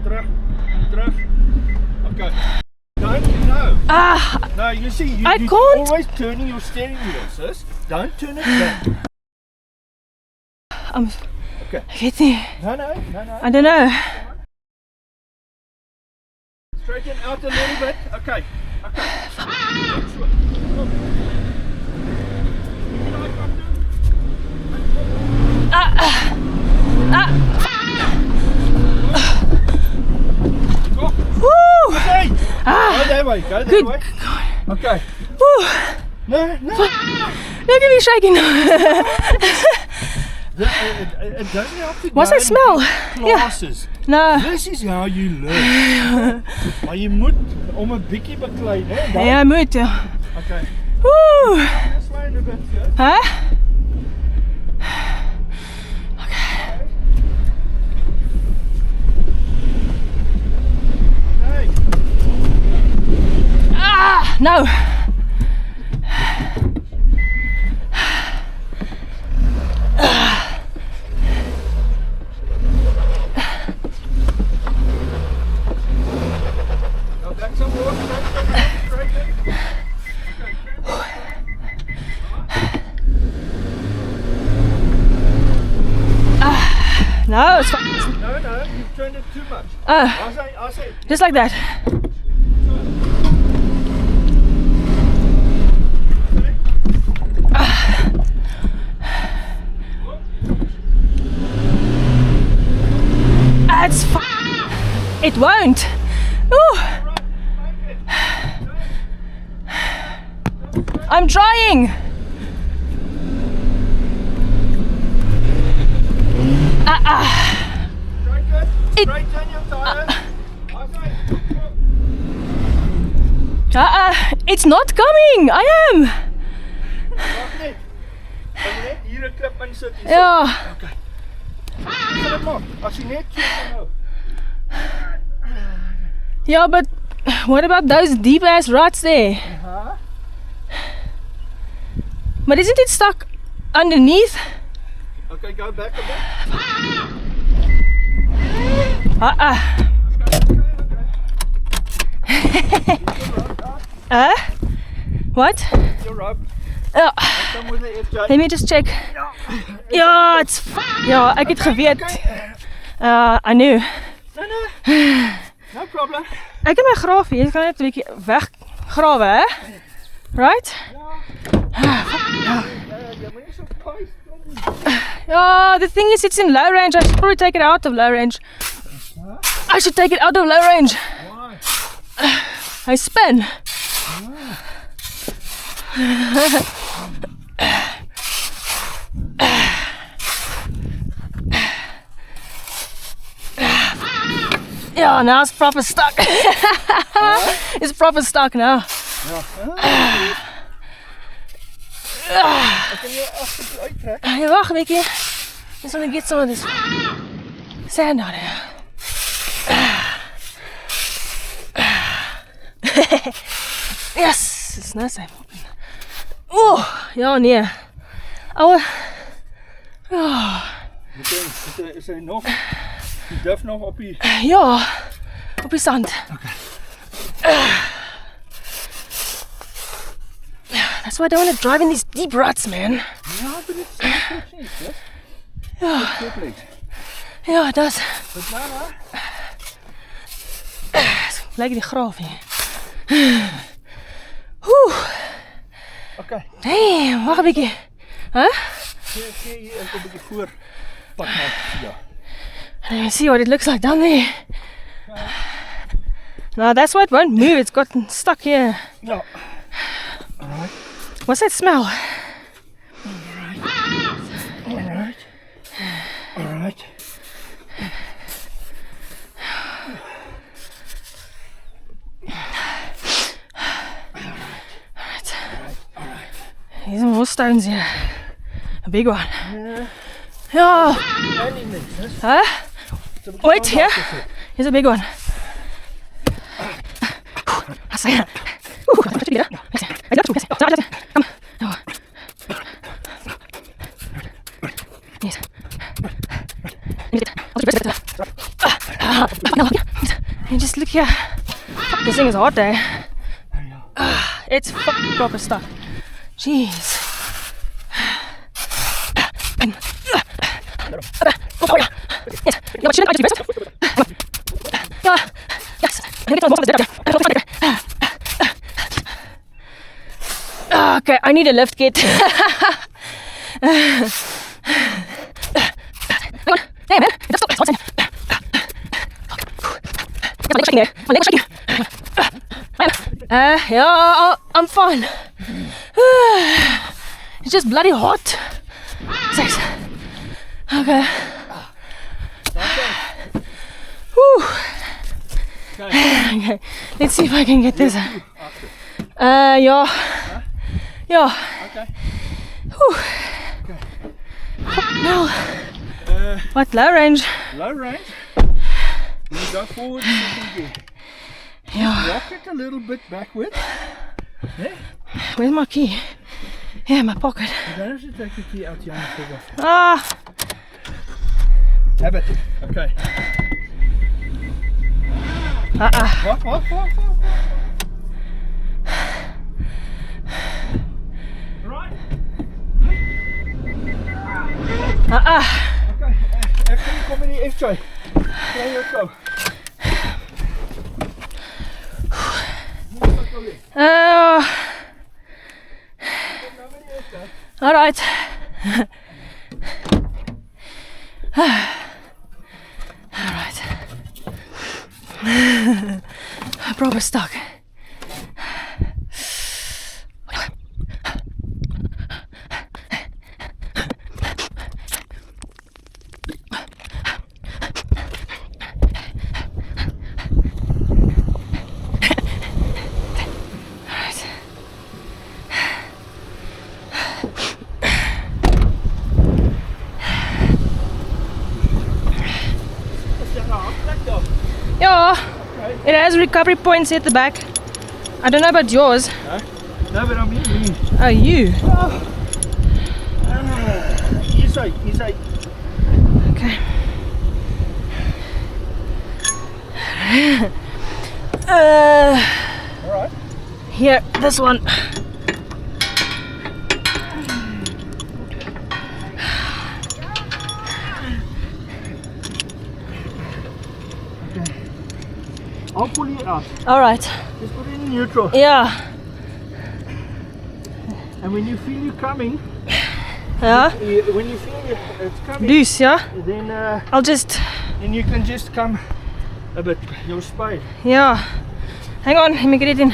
terug. Okay. Don't, no. No, you see, I you're can't. always turning your steering wheel, sis. Don't turn it back. Okay. Ek weet nie. No. I don't know. Straighten out a little bit. Okay. Woo! Okay. Go that way. Good way. God. Okay. Woo! No. Look at me shaking. It doesn't have to go What's that smell? classes. No. This is how you learn. Maar jy moet om 'n bietjie beklei, né? Ja, moet. Ja. Okay. Woo! Just line a bit here. Huh? Hey. No. Now back some more. Right there. No, it's fine. No, you've turned it too much. I say. Just like that. It's fine. It won't. Ooh. I'm trying. Right good. It- Right turn your tires. It's not coming. I am. Wag net. As jy net hier 'n klip insit. Ja. Okay. Sit dit maar. As jy net so nou. Yeah, but what about those deep ass ruts there? Huh? But isn't it stuck underneath? Okay, go back a bit. What? Your rope. Ja, Come with the FJ. let me just check. Ja, it's ja, ek het geweet. I knew. No problem. Ek het my graaf hier, ek kan net 'n bietjie weggrawe, hè? Right? Yeah, the thing is, it's in low range. I should probably take it out of low range. I should take it out of low range. Why? I spin. Yeah, now it's proper stuck. It's proper stuck now. Kan jy agter uittrek? Hey, wag 'n bietjie. Just want to get some of this sand out here. Yes, it's nice. Oh, ja nee. Ouwe. Is hy nog? Die duf nog op die... Ja, op die sand. Okay. That's why I don't want to drive in these deep ruts, man. Ja, but it's so cheap, yes? Ja, Good legs. ja, it does. But nou. Lyk die graaf hier. Oeh. Okay. Damn, wag 'n bietjie. Huh? Hier is 'n bietjie voor pak maak. Ja. Let me see what it looks like down there. No, that's why it won't move. It's gotten stuck here. Ja. Alright. What's that smell? Alright. Alright. There's some more stones here. A big one. Yeah. Huh? Wait, here. Here's a big one. I say it. Come. Oh. Yes. No. And just look here. Fuck, this thing is hot, eh? It's fucking proper stuck. Jeez. Okay, I need a lift kit. Hey man, that's not what's in. My leg shaking there. My leg shaking. Yeah, I'm fine. It's just bloody hot. 6. Okay. Whew. Okay. Let's see if I can get this. Yeah. Yeah. Okay. Whew. Okay. No. What, low range? Low range. You go forward. Yeah. Rock it a little bit backward. Yeah. Where's my key? Yeah, my pocket. You don't have to take the key out here and figure. Ah. Have it. Okay. Walk. Right. Okay. Even kom in die F-tray. Okay, let's go. All right. All right. Proper stuck. Yeah, it has recovery points at the back. I don't know about yours. No, but I mean me. Oh, you? Easy. Okay. Alright. Here, this one. I'll pull you out. Alright. Just put it in neutral. Yeah. And when you feel you coming, Yeah. when you feel it's coming, Loose, yeah? then I'll just... then you can just come a bit, your spade. Yeah. Hang on, let me get it in.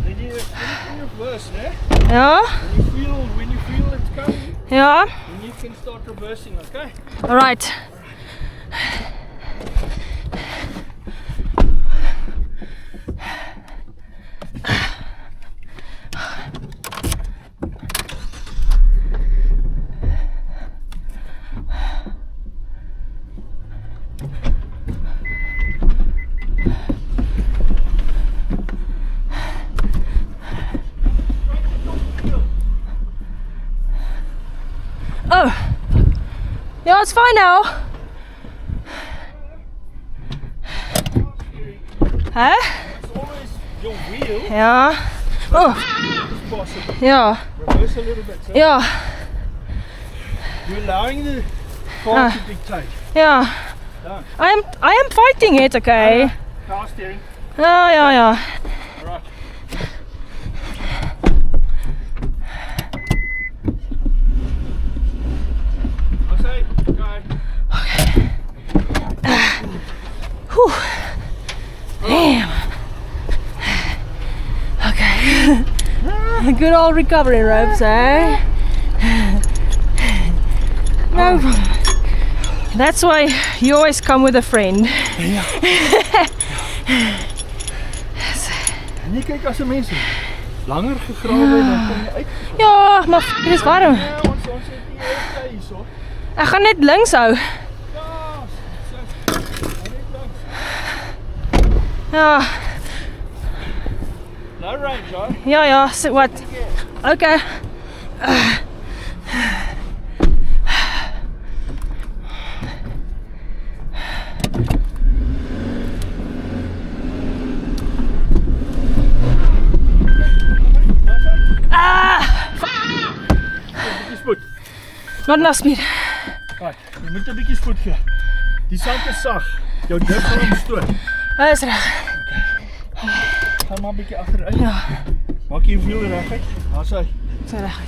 Then you put it in reverse, eh? Yeah. When you feel it's coming, Yeah. then you can start reversing, okay? Alright. Oh, yeah, it's fine now. Huh? It's always your wheel. Yeah. Oh, It's possible. yeah, Reverse a little bit. So yeah, you're allowing the car to dictate. yeah. Done. I am fighting it, okay. Car steering. Yeah. Alright. I'll say, go. Whew. Damn. Okay. Good old recovery ropes, eh? No problem. That's why you always come with a friend. Ja. En jy kyk as 'n mens langer gegrawe en dan kom jy uit. Ja, maar dit is warm. Ja, ons het nie hier hierso. Ek gaan net links hou. Ja, net langs. Ja, No range, hoor. ja, so wat? Okay. Not enough speed. Right, jy moet 'n bietjie spoed gee. Die sand is sag. Jou dip gaan hom stoot. Dis reg. Gaan maar 'n bietjie agteruit. Ja, Maak jy wiel reguit. Daar's hy. dis reg.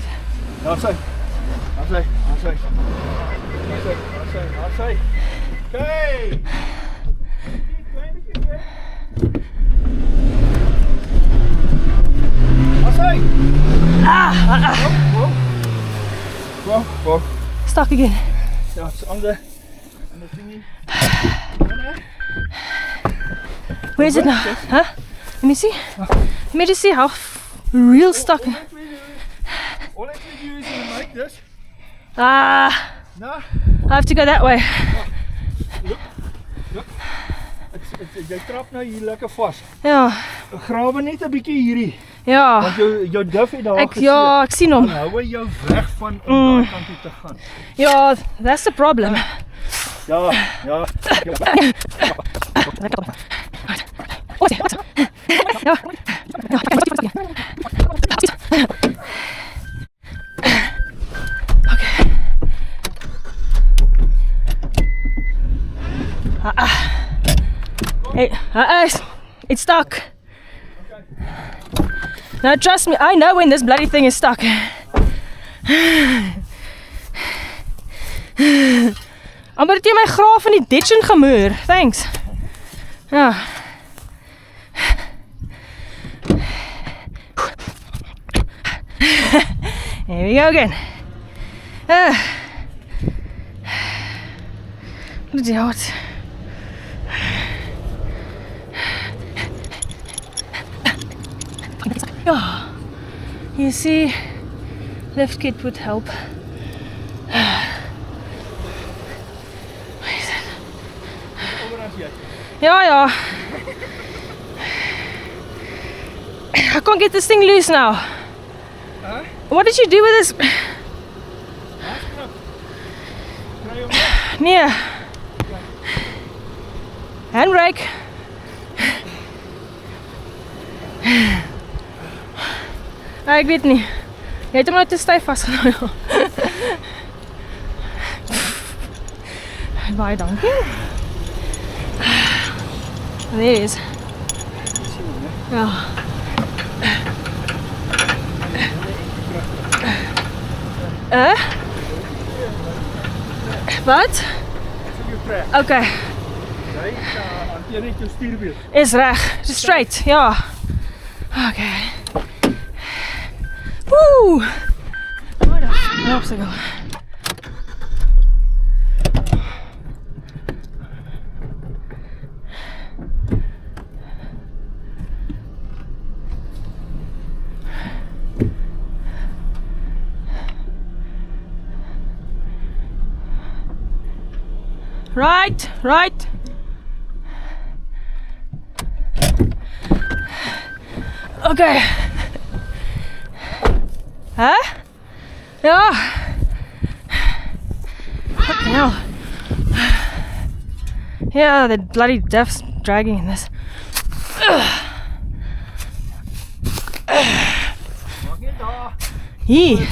Daar's hy. Daar's hy. Daar's hy. Daar's hy. Daar's hy. Daar's hy. Okay. Klein bietjie weer. Daar's hy. Wow. Stuck again. Ja, it's on the thingy. Where is it now? Huh? Let me see. Let me just see how real stuck. All I have to do is make this. No, I have to go that way. Look. Jy trap nou hier lekker vas. Ja, Grawe net 'n bietjie hierdie. ja. Want jou duff het daar gesit. Ja, ek sien hom. Dan hou hy jou weg van om daai kant toe te gaan. Ja, that's the problem. Ja. Hey, it's stuck. Now trust me, I know when this bloody thing is stuck. Amper het jy my graaf in die ditch ingemoer. Thanks. Ja. Here we go again. Bloody hard. Oh, you see, lift kit would help. Ja. I can't get this thing loose now. Huh? What did you do with this? Nee. Handbrake. Ek weet nie. Jy het hom nou te styf vasgehou. Baie dankie. There it is. Ja. Wat? Okay. Jy hanteer net jou stuurwiel. Is reg. Just straight. Ja. Okay. Woo! What an obstacle. Right. Okay. Huh? Ja. Fucking hell. Yeah, the bloody death's dragging in this. Maak net daar. Hier.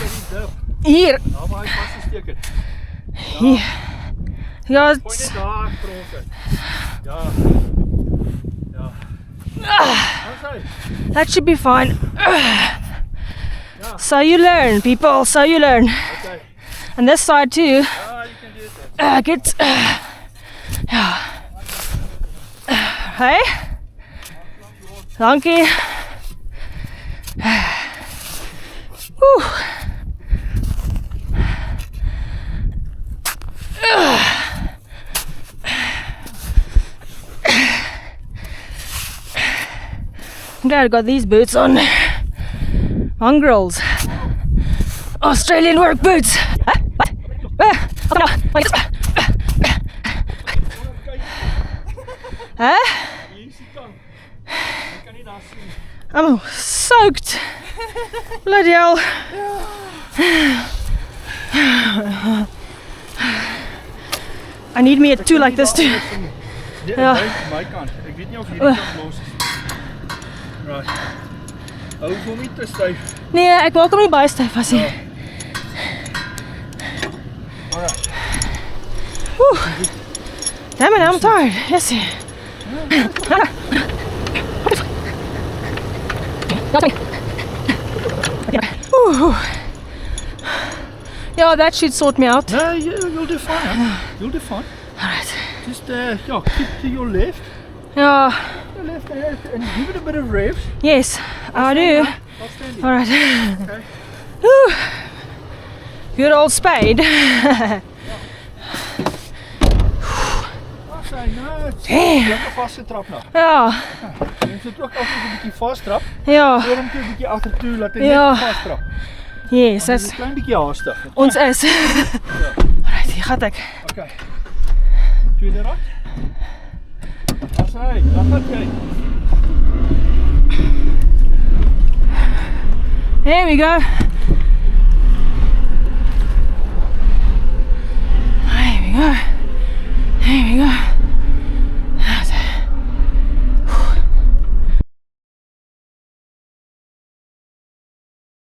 Hier. Daar waar hy vasgesteek het. Hier. Ja, Gooi net daar grond. Ja. that should be fine. So you learn, people. So you learn. Okay. And this side too. You can do it. Get. Ja. Hey. Dankie. Whew. I'm glad I got these boots on. Mongrels. Australian work boots. I'm soaked. Bloody hell. I need me a tool like this too. Ja. My kant. Ek weet nie of hierdie kant los is. Right. Hou hom nie te styf. Nee, ek maak hom nie baie styf vas nie. Alright. Whew. Damn it, I'm tired. Yes. Ooh. Yeah, that should sort me out. No, you'll do fine. Huh? You'll do fine. Alright. Just yeah, keep to your left. Yeah. Your left and give it a bit of revs. Yes, I do. I'll stand in. Alright. Okay. Whew. Good old spade. I'll say no. Damn. Lekker vastgetrap nou. Ja. Je moet ook altijd een beetje vasttrap. Ja. Voor hem een beetje achter toe laat hy Ja. net vasttrap. Yes, Dat is that's een klein beetje haastig. ons is. Alright, hier gaat ek. Okay. Tweede rad. As hy, dan gaan jy. There we go.